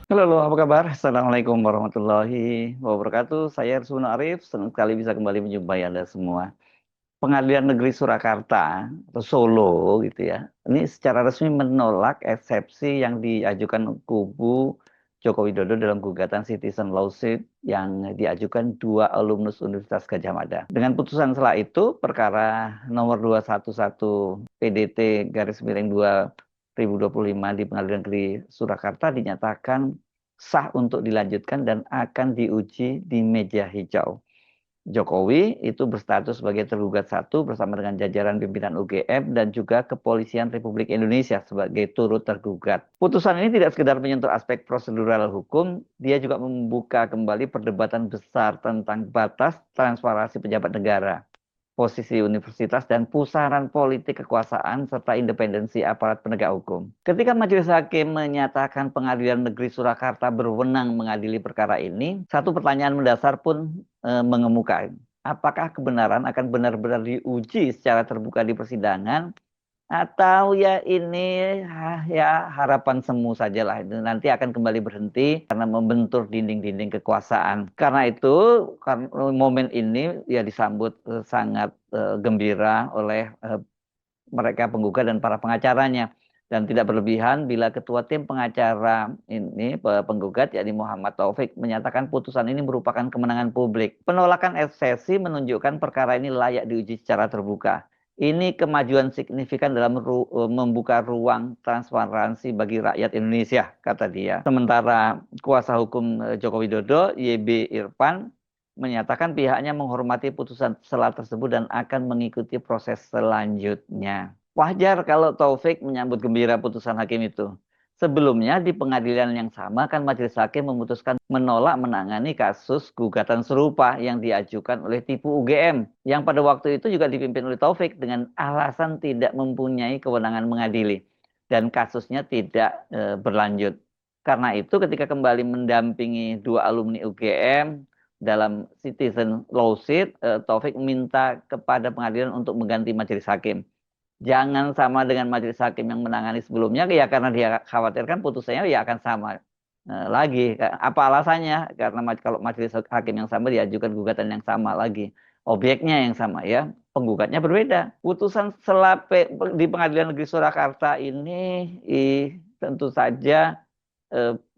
Halo, apa kabar? Assalamualaikum warahmatullahi wabarakatuh. Saya Arsul Arif, senang sekali bisa kembali menjumpai Anda semua. Pengadilan Negeri Surakarta atau Solo gitu ya. Ini secara resmi menolak eksepsi yang diajukan kubu Joko Widodo dalam gugatan Citizen Lawsuit yang diajukan dua alumnus Universitas Gadjah Mada. Dengan putusan setelah itu, perkara nomor 211 PDT garis miring 2025 di Pengadilan Negeri Surakarta dinyatakan sah untuk dilanjutkan dan akan diuji di meja hijau. Jokowi itu berstatus sebagai tergugat satu bersama dengan jajaran pimpinan UGM dan juga Kepolisian Republik Indonesia sebagai turut tergugat. Putusan ini tidak sekedar menyentuh aspek prosedural hukum, dia juga membuka kembali perdebatan besar tentang batas transparansi pejabat negara, posisi universitas dan pusaran politik kekuasaan serta independensi aparat penegak hukum. Ketika Majelis Hakim menyatakan Pengadilan Negeri Surakarta berwenang mengadili perkara ini, satu pertanyaan mendasar pun mengemuka. Apakah kebenaran akan benar-benar diuji secara terbuka di persidangan atau ya ini ya harapan semu sajalah, itu nanti akan kembali berhenti karena membentur dinding-dinding kekuasaan. Karena itu karena momen ini ya disambut sangat gembira oleh mereka penggugat dan para pengacaranya, dan tidak berlebihan bila ketua tim pengacara ini penggugat yakni Muhammad Taufik menyatakan putusan ini merupakan kemenangan publik. Penolakan eksepsi menunjukkan perkara ini layak diuji secara terbuka. Ini kemajuan signifikan dalam membuka ruang transparansi bagi rakyat Indonesia, kata dia. Sementara kuasa hukum Joko Widodo, YB Irfan, menyatakan pihaknya menghormati putusan sela tersebut dan akan mengikuti proses selanjutnya. Wajar kalau Taufik menyambut gembira putusan hakim itu. Sebelumnya di pengadilan yang sama kan majelis hakim memutuskan menolak menangani kasus gugatan serupa yang diajukan oleh Tipu UGM yang pada waktu itu juga dipimpin oleh Taufik dengan alasan tidak mempunyai kewenangan mengadili dan kasusnya tidak berlanjut. Karena itu ketika kembali mendampingi dua alumni UGM dalam Citizen Lawsuit, Taufik meminta kepada pengadilan untuk mengganti majelis hakim. Jangan sama dengan majelis hakim yang menangani sebelumnya, ya karena dia khawatirkan putusannya ya akan sama lagi. Apa alasannya? Karena kalau majelis hakim yang sama diajukan gugatan yang sama lagi, objeknya yang sama ya, penggugatnya berbeda. Putusan di Pengadilan Negeri Surakarta ini tentu saja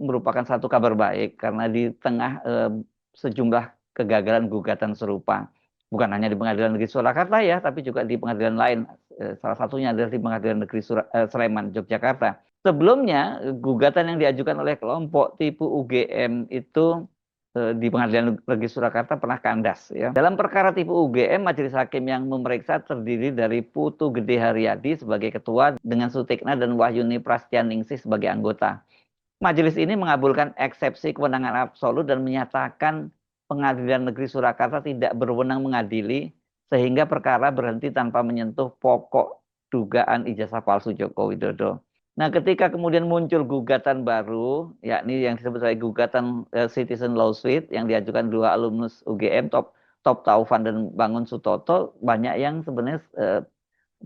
merupakan satu kabar baik karena di tengah sejumlah kegagalan gugatan serupa. Bukan hanya di Pengadilan Negeri Surakarta ya, tapi juga di pengadilan lain. Salah satunya adalah di Pengadilan Negeri Sleman, Yogyakarta. Sebelumnya, gugatan yang diajukan oleh kelompok Tipu UGM itu di Pengadilan Negeri Surakarta pernah kandas ya. Dalam perkara Tipu UGM, majelis hakim yang memeriksa terdiri dari Putu Gede Haryadi sebagai ketua dengan Sutikna dan Wahyuni Prasetyaningsih sebagai anggota. Majelis ini mengabulkan eksepsi kewenangan absolut dan menyatakan Pengadilan Negeri Surakarta tidak berwenang mengadili sehingga perkara berhenti tanpa menyentuh pokok dugaan ijazah palsu Joko Widodo. Nah, ketika kemudian muncul gugatan baru, yakni yang disebut sebagai gugatan Citizen Lawsuit yang diajukan dua alumnus UGM, Top Taufan dan Bangun Sutoto, banyak yang sebenarnya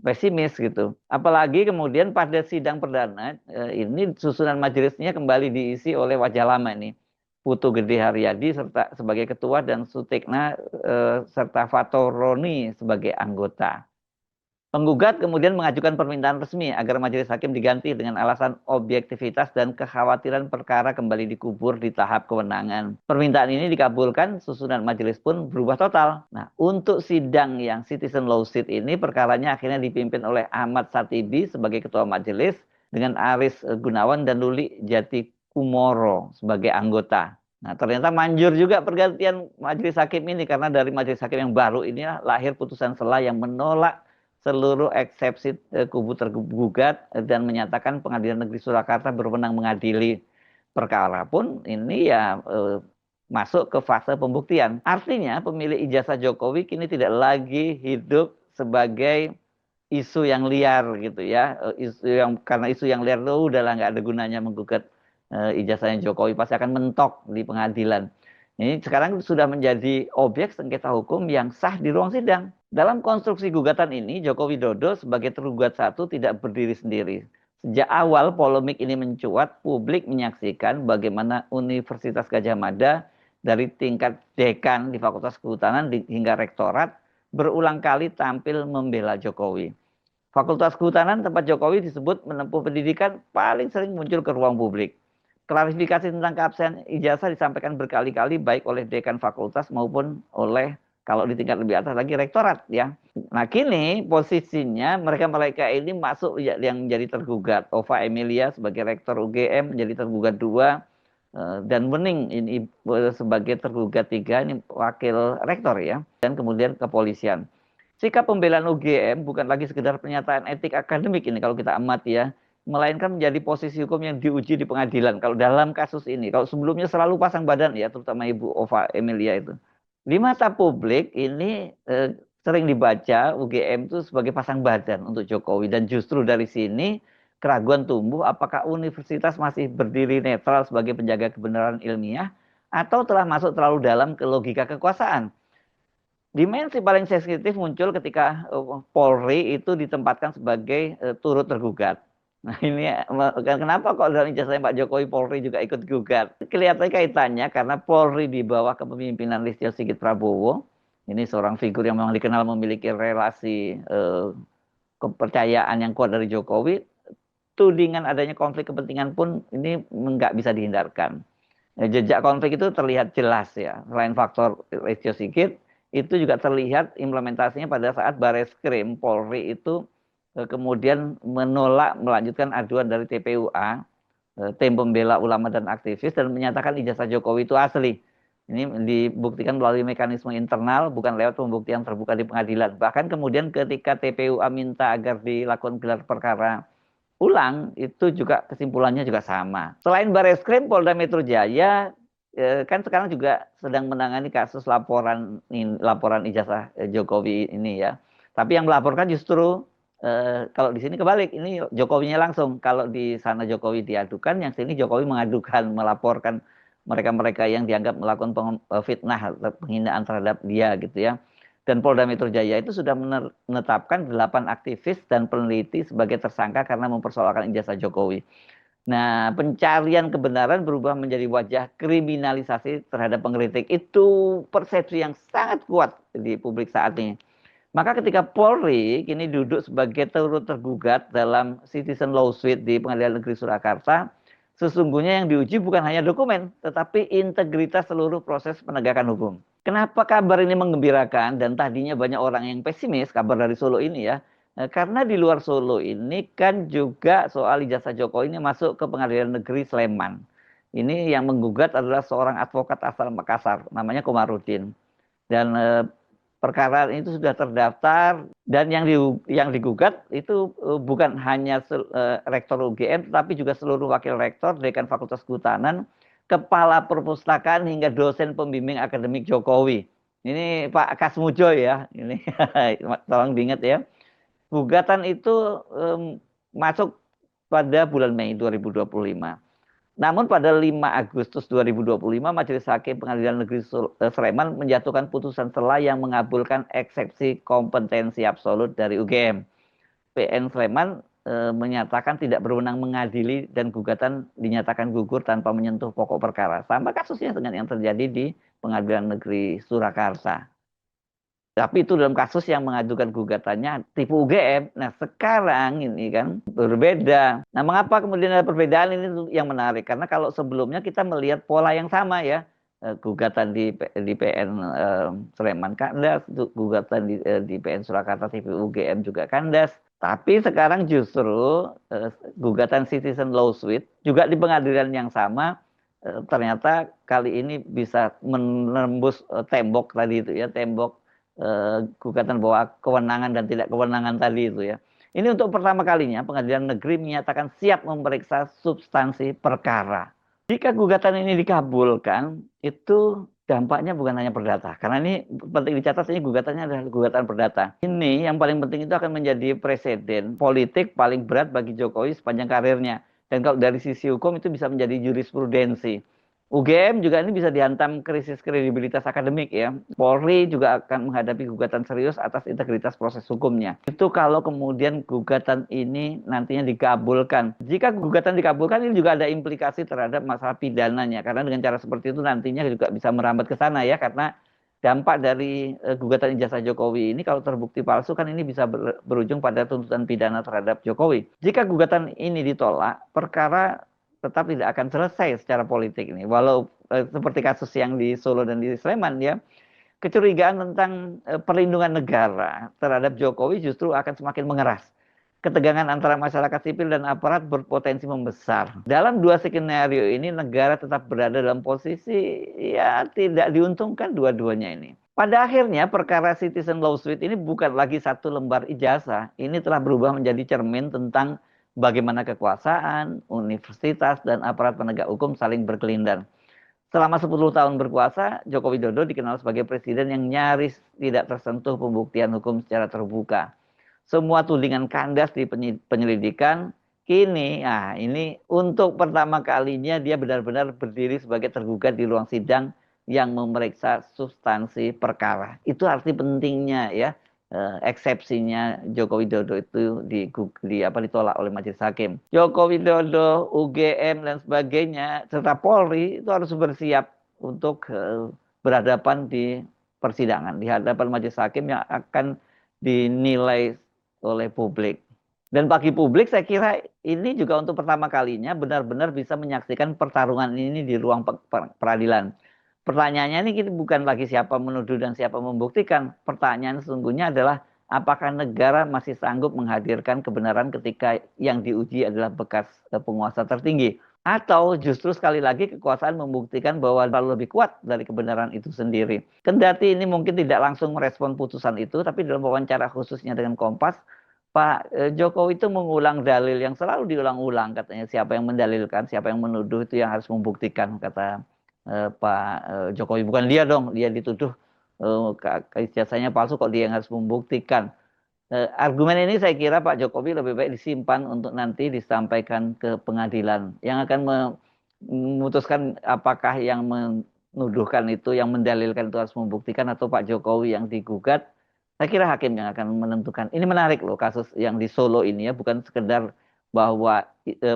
pesimis gitu. Apalagi kemudian pada sidang perdana ini susunan majelisnya kembali diisi oleh wajah lama ini. Putu Gede Haryadi serta sebagai ketua dan Sutikna serta Fatoroni sebagai anggota. Penggugat kemudian mengajukan permintaan resmi agar majelis hakim diganti dengan alasan objektivitas dan kekhawatiran perkara kembali dikubur di tahap kewenangan. Permintaan ini dikabulkan, susunan majelis pun berubah total. Nah, untuk sidang yang Citizen Lawsuit ini perkaranya akhirnya dipimpin oleh Ahmad Satibi sebagai ketua majelis dengan Aris Gunawan dan Luli Jati Kumoro sebagai anggota. Nah, ternyata manjur juga pergantian majelis hakim ini karena dari majelis hakim yang baru ini lahir putusan sela yang menolak seluruh eksepsi kubu tergugat dan menyatakan Pengadilan Negeri Surakarta berwenang mengadili perkara pun ini ya masuk ke fase pembuktian. Artinya pemilik ijazah Jokowi kini tidak lagi hidup sebagai isu yang liar gitu ya. Karena isu yang liar itu udahlah nggak ada gunanya menggugat ijazahnya Jokowi, pasti akan mentok di pengadilan. Ini sekarang sudah menjadi objek sengketa hukum yang sah di ruang sidang. Dalam konstruksi gugatan ini, Joko Widodo sebagai tergugat satu tidak berdiri sendiri. Sejak awal polemik ini mencuat, publik menyaksikan bagaimana Universitas Gadjah Mada dari tingkat dekan di Fakultas Kehutanan hingga rektorat berulang kali tampil membela Jokowi. Fakultas Kehutanan tempat Jokowi disebut menempuh pendidikan paling sering muncul ke ruang publik. Klarifikasi tentang keabsahan ijazah disampaikan berkali-kali baik oleh dekan fakultas maupun oleh kalau di tingkat lebih atas lagi rektorat ya. Nah kini posisinya mereka-mereka ini masuk yang menjadi tergugat. Ova Emilia sebagai rektor UGM menjadi tergugat 2 dan Wening ini sebagai tergugat 3 ini wakil rektor ya. Dan kemudian kepolisian. Sikap pembelaan UGM bukan lagi sekedar pernyataan etik akademik ini kalau kita amati ya, melainkan menjadi posisi hukum yang diuji di pengadilan. Kalau dalam kasus ini, kalau sebelumnya selalu pasang badan ya, terutama Ibu Ova Emilia itu. Di mata publik ini sering dibaca UGM itu sebagai pasang badan untuk Jokowi dan justru dari sini keraguan tumbuh apakah universitas masih berdiri netral sebagai penjaga kebenaran ilmiah atau telah masuk terlalu dalam ke logika kekuasaan. Dimensi paling sensitif muncul ketika Polri itu ditempatkan sebagai turut tergugat. Nah ini kenapa kok dalam ijazahnya Pak Jokowi Polri juga ikut gugat? Kelihatannya kaitannya karena Polri di bawah kepemimpinan Listio Sigit Prabowo, ini seorang figur yang memang dikenal memiliki relasi kepercayaan yang kuat dari Jokowi, tudingan adanya konflik kepentingan pun ini nggak bisa dihindarkan. Jejak konflik itu terlihat jelas ya. Selain faktor Listio Sigit, itu juga terlihat implementasinya pada saat Bareskrim Polri itu kemudian menolak melanjutkan aduan dari TPUA, tim pembela ulama dan aktivis, dan menyatakan ijazah Jokowi itu asli. Ini dibuktikan melalui mekanisme internal, bukan lewat pembuktian terbuka di pengadilan. Bahkan kemudian ketika TPUA minta agar dilakukan gelar perkara ulang, itu juga kesimpulannya juga sama. Selain Bareskrim, Polda Metro Jaya kan sekarang juga sedang menangani kasus laporan ijazah Jokowi ini ya. Tapi yang melaporkan justru kalau di sini kebalik, ini Jokowinya langsung. Kalau di sana Jokowi diadukan, yang sini Jokowi mengadukan, melaporkan mereka-mereka yang dianggap melakukan fitnah atau penghinaan terhadap dia gitu ya. Dan Polda Metro Jaya itu sudah menetapkan 8 aktivis dan peneliti sebagai tersangka karena mempersoalkan ijazah Jokowi. Nah, pencarian kebenaran berubah menjadi wajah kriminalisasi terhadap pengkritik. Itu persepsi yang sangat kuat di publik saat ini. Maka ketika Polri kini duduk sebagai turut tergugat dalam Citizen Lawsuit di Pengadilan Negeri Surakarta, sesungguhnya yang diuji bukan hanya dokumen, tetapi integritas seluruh proses penegakan hukum. Kenapa kabar ini menggembirakan dan tadinya banyak orang yang pesimis kabar dari Solo ini ya? Karena di luar Solo ini kan juga soal ijazah Jokowi ini masuk ke Pengadilan Negeri Sleman. Ini yang menggugat adalah seorang advokat asal Makassar, namanya Komarudin. Dan perkara itu sudah terdaftar dan yang digugat itu bukan hanya rektor UGM tetapi juga seluruh wakil rektor, dekan Fakultas Kehutanan, kepala perpustakaan hingga dosen pembimbing akademik Jokowi. Ini Pak Kasmujo ya, ini tolong diingat ya. Gugatan itu masuk pada bulan Mei 2025. Namun pada 5 Agustus 2025, Majelis Hakim Pengadilan Negeri Sleman menjatuhkan putusan sela yang mengabulkan eksepsi kompetensi absolut dari UGM. PN Sleman menyatakan tidak berwenang mengadili dan gugatan dinyatakan gugur tanpa menyentuh pokok perkara. Sama kasusnya dengan yang terjadi di Pengadilan Negeri Surakarta. Tapi itu dalam kasus yang mengajukan gugatannya tipu UGM. Nah sekarang ini kan berbeda. Nah mengapa kemudian ada perbedaan ini yang menarik? Karena kalau sebelumnya kita melihat pola yang sama ya. Gugatan di PN Sleman kandas, gugatan di PN Surakarta TPU UGM juga kandas. Tapi sekarang justru gugatan Citizen Lawsuit juga di pengadilan yang sama ternyata kali ini bisa menembus tembok tadi itu ya, tembok gugatan bahwa kewenangan dan tidak kewenangan tadi itu ya. Ini untuk pertama kalinya pengadilan negeri menyatakan siap memeriksa substansi perkara. Jika gugatan ini dikabulkan, itu dampaknya bukan hanya perdata. Karena ini penting dicatat, ini gugatannya adalah gugatan perdata. Ini yang paling penting itu akan menjadi presiden politik paling berat bagi Jokowi sepanjang karirnya. Dan kalau dari sisi hukum itu bisa menjadi jurisprudensi. UGM juga ini bisa dihantam krisis kredibilitas akademik ya. Polri juga akan menghadapi gugatan serius atas integritas proses hukumnya. Itu kalau kemudian gugatan ini nantinya dikabulkan. Jika gugatan dikabulkan ini juga ada implikasi terhadap masalah pidananya. Karena dengan cara seperti itu nantinya juga bisa merambat ke sana ya. Karena dampak dari gugatan ijazah Jokowi ini kalau terbukti palsu kan ini bisa berujung pada tuntutan pidana terhadap Jokowi. Jika gugatan ini ditolak, perkara tetap tidak akan selesai secara politik ini. Walau seperti kasus yang di Solo dan di Sleman ya, kecurigaan tentang perlindungan negara terhadap Jokowi justru akan semakin mengeras. Ketegangan antara masyarakat sipil dan aparat berpotensi membesar. Dalam dua skenario ini negara tetap berada dalam posisi ya tidak diuntungkan dua-duanya ini. Pada akhirnya perkara citizen lawsuit ini bukan lagi satu lembar ijazah. Ini telah berubah menjadi cermin tentang bagaimana kekuasaan, universitas, dan aparat penegak hukum saling berkelindan. Selama 10 tahun berkuasa, Joko Widodo dikenal sebagai presiden yang nyaris tidak tersentuh pembuktian hukum secara terbuka. Semua tudingan kandas di penyelidikan, kini, ini untuk pertama kalinya dia benar-benar berdiri sebagai tergugat di ruang sidang yang memeriksa substansi perkara. Itu arti pentingnya ya, eksepsinya Joko Widodo itu ditolak oleh Majelis Hakim. Joko Widodo, UGM dan sebagainya serta Polri itu harus bersiap untuk berhadapan di persidangan di hadapan Majelis Hakim yang akan dinilai oleh publik. Dan bagi publik saya kira ini juga untuk pertama kalinya benar-benar bisa menyaksikan pertarungan ini di ruang peradilan. Pertanyaannya ini bukan lagi siapa menuduh dan siapa membuktikan. Pertanyaan sesungguhnya adalah apakah negara masih sanggup menghadirkan kebenaran ketika yang diuji adalah bekas penguasa tertinggi. Atau justru sekali lagi kekuasaan membuktikan bahwa terlalu lebih kuat dari kebenaran itu sendiri. Kendati ini mungkin tidak langsung merespon putusan itu, tapi dalam wawancara khususnya dengan Kompas, Pak Jokowi itu mengulang dalil yang selalu diulang-ulang. Katanya siapa yang mendalilkan, siapa yang menuduh itu yang harus membuktikan, kata Pak Jokowi. Bukan dia dong, dia dituduh ijazahnya palsu kok dia yang harus membuktikan. Argumen ini saya kira Pak Jokowi lebih baik disimpan untuk nanti disampaikan ke pengadilan yang akan memutuskan apakah yang menuduhkan itu, yang mendalilkan itu harus membuktikan atau Pak Jokowi yang digugat. Saya kira hakim yang akan menentukan. Ini menarik loh kasus yang di Solo ini ya, bukan sekedar bahwa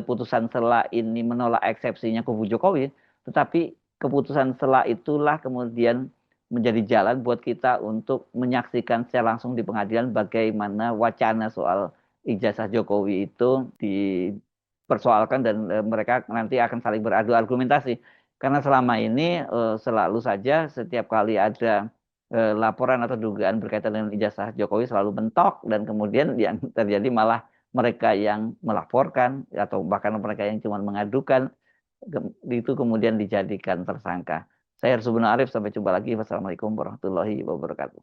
putusan sela ini menolak eksepsinya kubu Jokowi, tetapi keputusan sela itulah kemudian menjadi jalan buat kita untuk menyaksikan secara langsung di pengadilan bagaimana wacana soal ijazah Jokowi itu dipersoalkan dan mereka nanti akan saling beradu argumentasi. Karena selama ini selalu saja setiap kali ada laporan atau dugaan berkaitan dengan ijazah Jokowi selalu mentok dan kemudian yang terjadi malah mereka yang melaporkan atau bahkan mereka yang cuma mengadukan itu kemudian dijadikan tersangka. Saya Arif, sampai jumpa lagi. Wassalamualaikum warahmatullahi wabarakatuh.